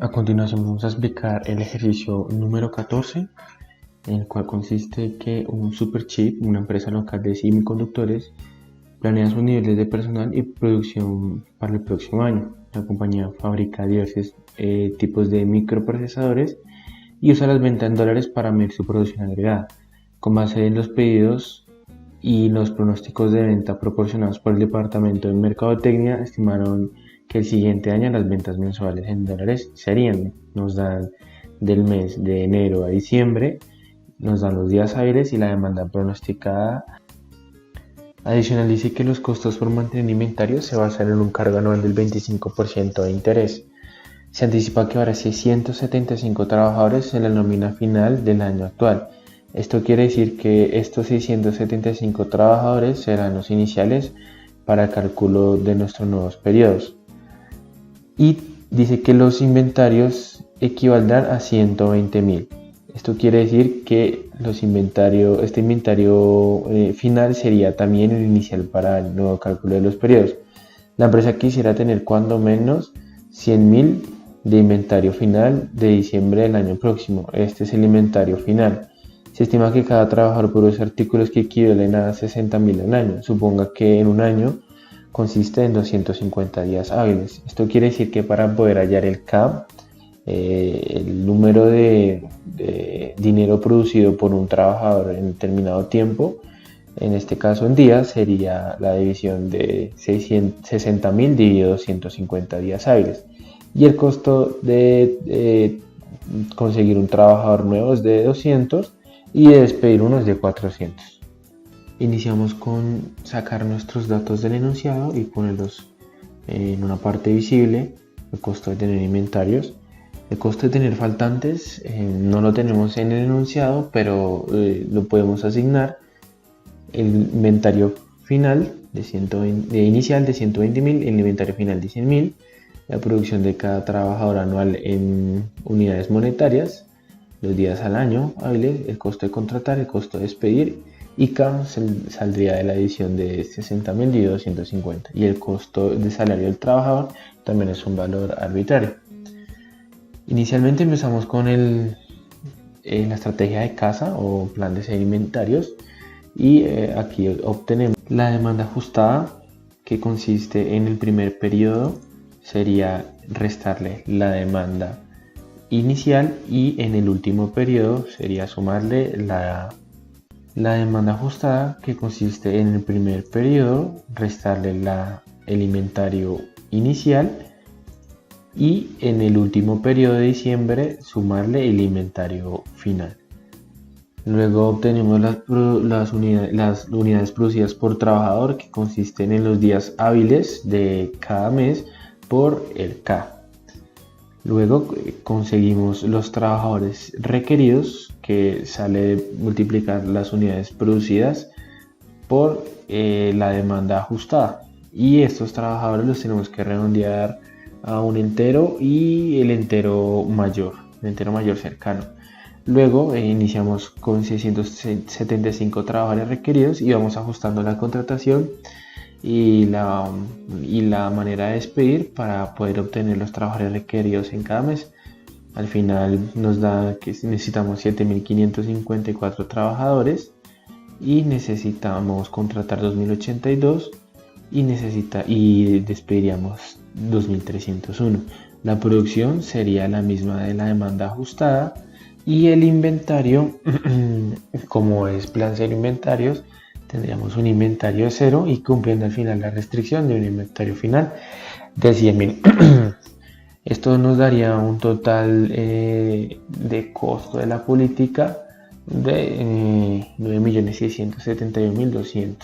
A continuación vamos a explicar el ejercicio número 14, en el cual consiste que un Superchip, una empresa local de semiconductores, planea sus niveles de personal y producción para el próximo año. La compañía fabrica diversos tipos de microprocesadores y usa las ventas en dólares para medir su producción agregada. Con base en los pedidos y los pronósticos de venta proporcionados por el Departamento de Mercadotecnia, estimaron que el siguiente año las ventas mensuales en dólares serían, nos dan del mes de enero a diciembre, nos dan los días hábiles y la demanda pronosticada. Adicional, dice que los costos por mantener inventario se basan en un cargo anual del 25% de interés. Se anticipa que habrá 675 trabajadores en la nómina final del año actual. Esto quiere decir que estos 675 trabajadores serán los iniciales para el cálculo de nuestros nuevos periodos. Y dice que los inventarios equivaldrán a 120.000. Esto quiere decir que este inventario final sería también el inicial para el nuevo cálculo de los periodos. La empresa quisiera tener cuando menos 100.000 de inventario final de diciembre del año próximo. Este es el inventario final. Se estima que cada trabajador produce artículos que equivalen a 60.000 al año. Suponga que en un año consiste en 250 días hábiles. Esto quiere decir que para poder hallar el CAP, el número de dinero producido por un trabajador en determinado tiempo, en este caso en días, sería la división de 60.000 dividido 250 días hábiles. Y el costo de conseguir un trabajador nuevo es de 200 y de despedir uno es de 400. Iniciamos con sacar nuestros datos del enunciado y ponerlos en una parte visible. El costo de tener inventarios. El costo de tener faltantes no lo tenemos en el enunciado, pero lo podemos asignar. El inventario final de inicial de 120.000, el inventario final de 100.000, la producción de cada trabajador anual en unidades monetarias, los días al año hábiles, el costo de contratar, el costo de despedir, y K saldría de la adición de 60.000 dividido 250, y el costo de salario del trabajador también es un valor arbitrario. Inicialmente empezamos con la estrategia de casa o plan de serie inventarios, y aquí obtenemos la demanda ajustada, que consiste en el primer periodo sería restarle la demanda inicial, y en el último periodo sería sumarle la demanda ajustada, que consiste en el primer periodo restarle el inventario inicial, y en el último periodo de diciembre sumarle el inventario final. Luego obtenemos las unidades producidas por trabajador, que consisten en los días hábiles de cada mes por el K. Luego conseguimos los trabajadores requeridos, que sale de multiplicar las unidades producidas por la demanda ajustada. Y estos trabajadores los tenemos que redondear a un entero y el entero mayor cercano. Luego iniciamos con 675 trabajadores requeridos y vamos ajustando la contratación y la manera de despedir para poder obtener los trabajadores requeridos en cada mes. Al final nos da que necesitamos 7.554 trabajadores y necesitamos contratar 2.082 y despediríamos 2.301. La producción sería la misma de la demanda ajustada, y el inventario, como es plan cero inventarios, tendríamos un inventario de 0 y cumpliendo al final la restricción de un inventario final de 100.000. Esto nos daría un total de costo de la política de 9.671.200.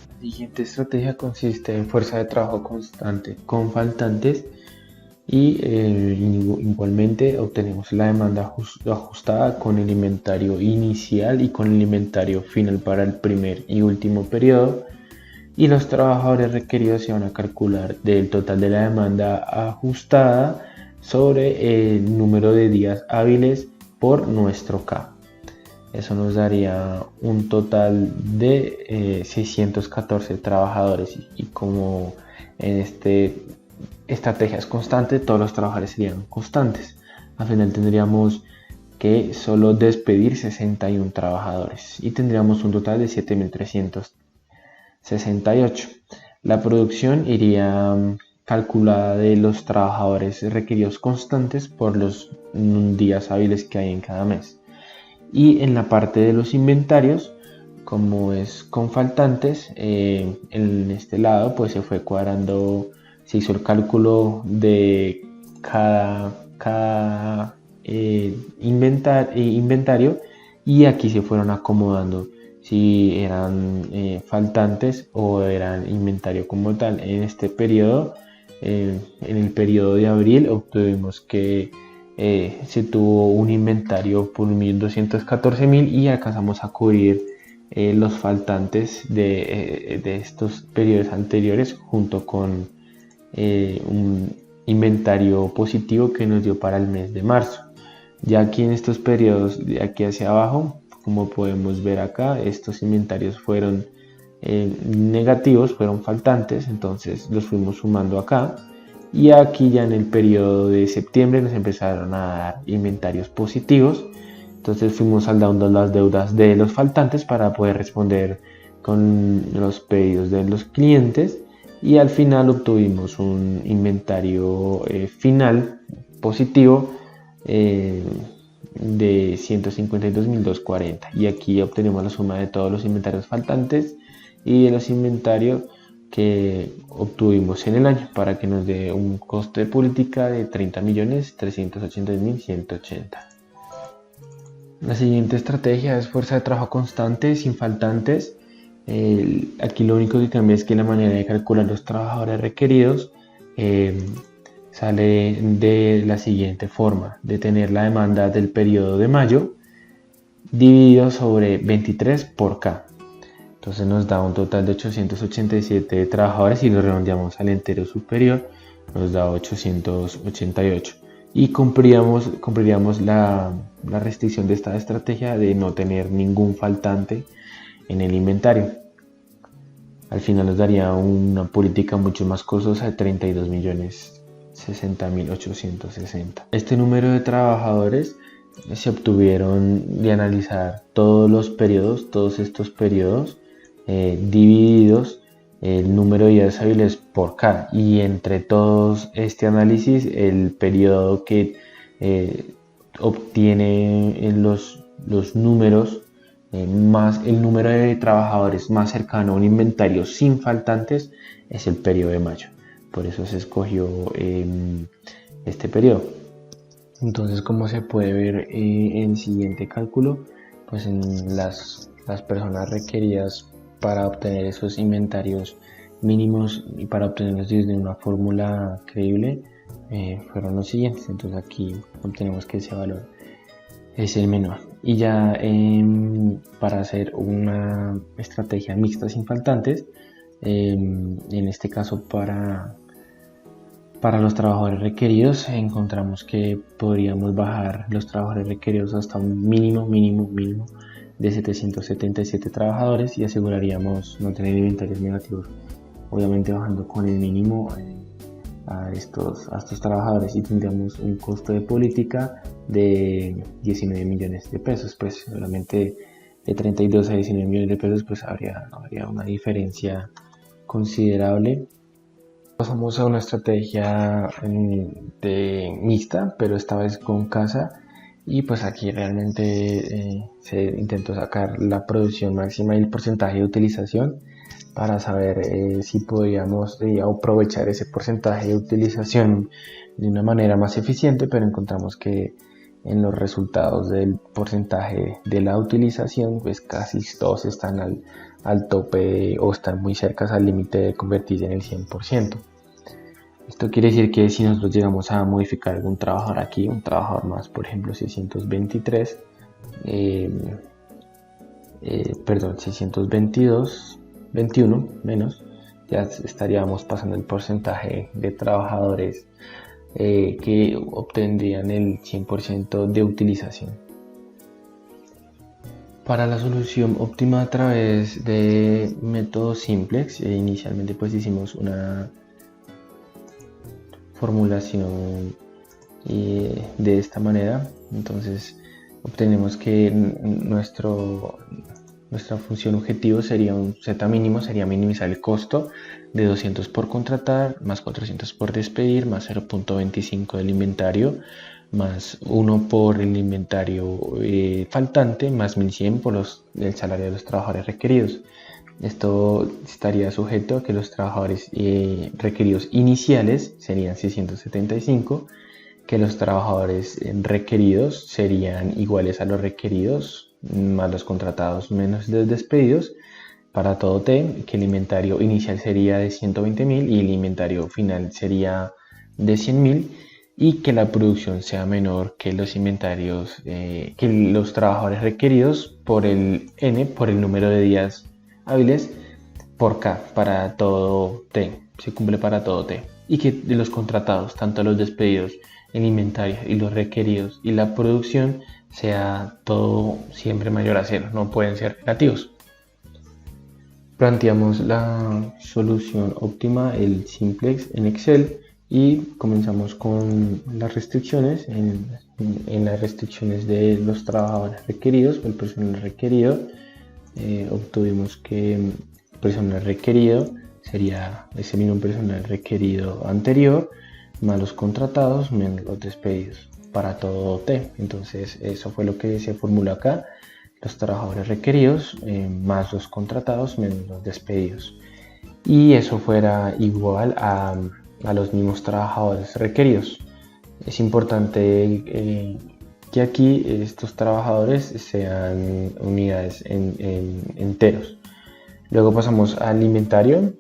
La siguiente estrategia consiste en fuerza de trabajo constante con faltantes, y igualmente obtenemos la demanda ajustada con el inventario inicial y con el inventario final para el primer y último periodo, y los trabajadores requeridos se van a calcular del total de la demanda ajustada sobre el número de días hábiles por nuestro K. Eso nos daría un total de 614 trabajadores, y como en este estrategias constantes, todos los trabajadores serían constantes. Al final tendríamos que solo despedir 61 trabajadores y tendríamos un total de 7.368. La producción iría calculada de los trabajadores requeridos constantes por los días hábiles que hay en cada mes. Y en la parte de los inventarios, como es con faltantes, en este lado pues se fue cuadrando, se hizo el cálculo de cada inventario, y aquí se fueron acomodando si eran faltantes o eran inventario como tal. En este periodo, en el periodo de abril, obtuvimos que se tuvo un inventario por 1.214.000 y alcanzamos a cubrir los faltantes de estos periodos anteriores junto con un inventario positivo que nos dio para el mes de marzo. Ya aquí en estos periodos de aquí hacia abajo, como podemos ver acá, estos inventarios fueron negativos, fueron faltantes, entonces los fuimos sumando acá. Y aquí ya en el periodo de septiembre nos empezaron a dar inventarios positivos, entonces fuimos saldando las deudas de los faltantes para poder responder con los pedidos de los clientes, y al final obtuvimos un inventario final positivo de 152.240, y aquí obtenemos la suma de todos los inventarios faltantes y de los inventarios que obtuvimos en el año para que nos dé un costo de política de 30.380.180. La siguiente estrategia es fuerza de trabajo constante sin faltantes. Aquí lo único que cambia es que la manera de calcular los trabajadores requeridos sale de la siguiente forma: de tener la demanda del periodo de mayo dividido sobre 23 por K. Entonces nos da un total de 887 trabajadores, y lo redondeamos al entero superior, nos da 888. Y cumpliríamos la restricción de esta estrategia de no tener ningún faltante en el inventario. Al final nos daría una política mucho más costosa de 32.060.860. Este número de trabajadores se obtuvieron de analizar todos los periodos, todos estos periodos, divididos el número de días hábiles por K, y entre todos este análisis el periodo que obtiene en los números más el número de trabajadores más cercano a un inventario sin faltantes es el periodo de mayo. Por eso se escogió este periodo. Entonces, como se puede ver en el siguiente cálculo, pues en las personas requeridas para obtener esos inventarios mínimos y para obtenerlos desde una fórmula creíble fueron los siguientes. Entonces aquí obtenemos que ese valor es el menor. Y ya para hacer una estrategia mixta sin faltantes, en este caso para los trabajadores requeridos, encontramos que podríamos bajar los trabajadores requeridos hasta un mínimo de 777 trabajadores, y aseguraríamos no tener inventarios negativos, obviamente bajando con el mínimo a estos trabajadores, y tendríamos un costo de política de 19 millones de pesos. Pues obviamente de 32 a 19 millones de pesos pues habría una diferencia considerable. Pasamos a una estrategia mixta, pero esta vez con casa, y pues aquí realmente se intentó sacar la producción máxima y el porcentaje de utilización para saber si podíamos aprovechar ese porcentaje de utilización de una manera más eficiente, pero encontramos que en los resultados del porcentaje de la utilización pues casi todos están al tope o están muy cerca al límite de convertirse en el 100%. Esto quiere decir que si nosotros llegamos a modificar algún trabajador aquí, un trabajador más, por ejemplo 622 21 menos, ya estaríamos pasando el porcentaje de trabajadores que obtendrían el 100% de utilización. Para la solución óptima a través de método simplex, inicialmente pues hicimos formulación de esta manera. Entonces obtenemos que nuestra función objetivo sería un Z mínimo, sería minimizar el costo de 200 por contratar, más 400 por despedir, más 0.25 del inventario, más 1 por el inventario faltante, más 1100 por el salario de los trabajadores requeridos. Esto estaría sujeto a que los trabajadores requeridos iniciales serían 675, que los trabajadores requeridos serían iguales a los requeridos más los contratados menos los despedidos para todo T, que el inventario inicial sería de 120.000 y el inventario final sería de 100.000, y que la producción sea menor que los inventarios, que los trabajadores requeridos por el N, por el número de días hábiles por K para todo T, se cumple para todo T, y que de los contratados, tanto los despedidos, el inventario y los requeridos y la producción sea todo siempre mayor a 0, no pueden ser negativos. Planteamos la solución óptima, el simplex en Excel, y comenzamos con las restricciones. En las restricciones de los trabajadores requeridos, el personal requerido, obtuvimos que el personal requerido sería ese mismo personal requerido anterior, más los contratados menos los despedidos para todo T. Entonces eso fue lo que se formuló acá: los trabajadores requeridos más los contratados menos los despedidos, y eso fuera igual a los mismos trabajadores requeridos. Es importante que aquí estos trabajadores sean unidades en enteros. Luego pasamos al inventario.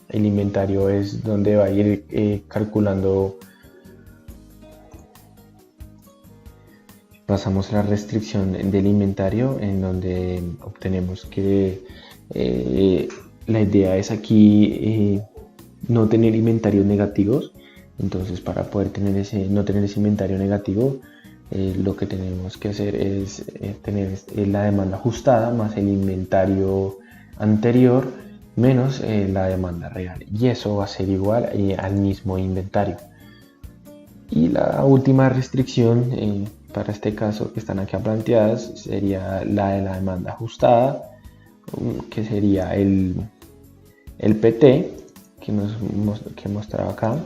El inventario es donde va a ir calculando. Pasamos a la restricción del inventario, en donde obtenemos que la idea es aquí no tener inventarios negativos. Entonces, para poder no tener ese inventario negativo, lo que tenemos que hacer es tener la demanda ajustada más el inventario anterior menos la demanda real, y eso va a ser igual al mismo inventario. Y la última restricción para este caso que están aquí planteadas sería la de la demanda ajustada, que sería el PT que mostraba acá,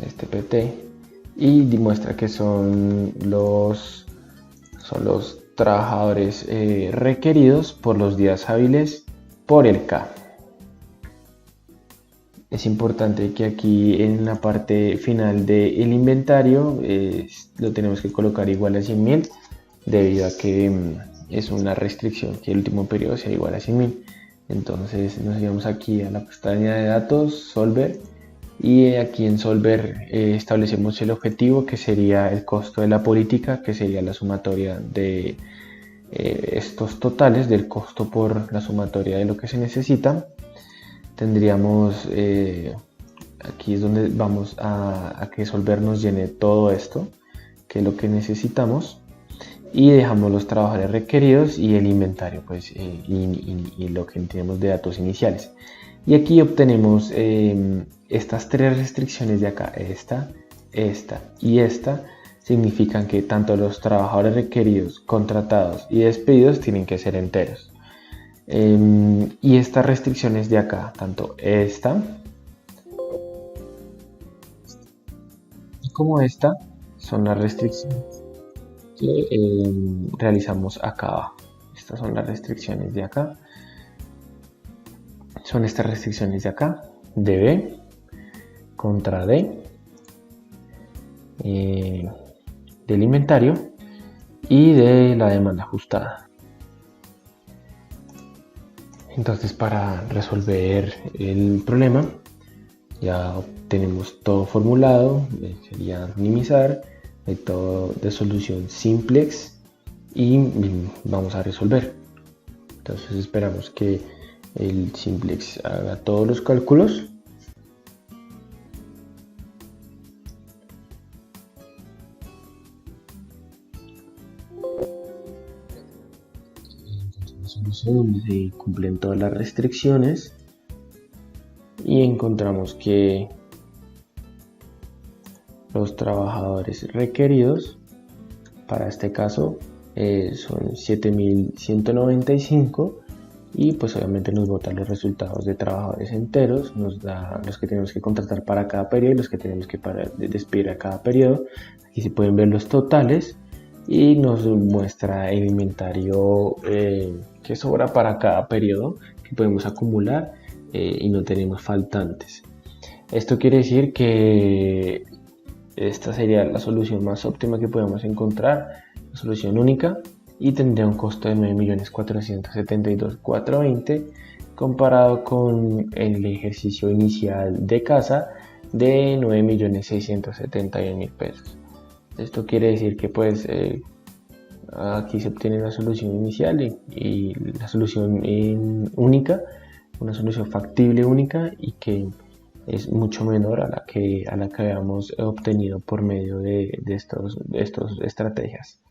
este PT, y demuestra que son los trabajadores requeridos por los días hábiles por el K. Es importante que aquí en la parte final del inventario lo tenemos que colocar igual a 100.000, debido a que es una restricción que el último periodo sea igual a 100.000. Entonces nos llevamos aquí a la pestaña de datos, Solver, y aquí en Solver establecemos el objetivo, que sería el costo de la política, que sería la sumatoria de estos totales del costo por la sumatoria de lo que se necesita. Tendríamos aquí es donde vamos a que Solver nos llene todo esto, que es lo que necesitamos, y dejamos los trabajadores requeridos y el inventario, pues, y lo que tenemos de datos iniciales. Y aquí obtenemos estas tres restricciones de acá, esta y esta, significan que tanto los trabajadores requeridos, contratados y despedidos tienen que ser enteros. Y estas restricciones de acá, tanto esta como esta, son las restricciones que realizamos acá abajo. Estas son las restricciones de acá. Son estas restricciones de acá: DB contra D del inventario y de la demanda ajustada. Entonces, para resolver el problema, ya tenemos todo formulado. Sería minimizar, método de solución simplex, y vamos a resolver. Entonces esperamos que el simplex haga todos los cálculos. Donde se cumplen todas las restricciones, y encontramos que Los trabajadores requeridos para este caso son 7.195 y pues obviamente nos botan los resultados de trabajadores enteros, nos da los que tenemos que contratar para cada periodo y los que tenemos que despedir a cada periodo. Aquí se pueden ver los totales y nos muestra el inventario que sobra para cada periodo que podemos acumular y no tenemos faltantes. Esto quiere decir que esta sería la solución más óptima que podemos encontrar, la solución única, y tendría un costo de 9.472.420 comparado con el ejercicio inicial de casa de 9.671.000 pesos. Esto quiere decir que pues aquí se obtiene la solución inicial y la solución única, una solución factible única y que es mucho menor a la que habíamos obtenido por medio de estas estrategias.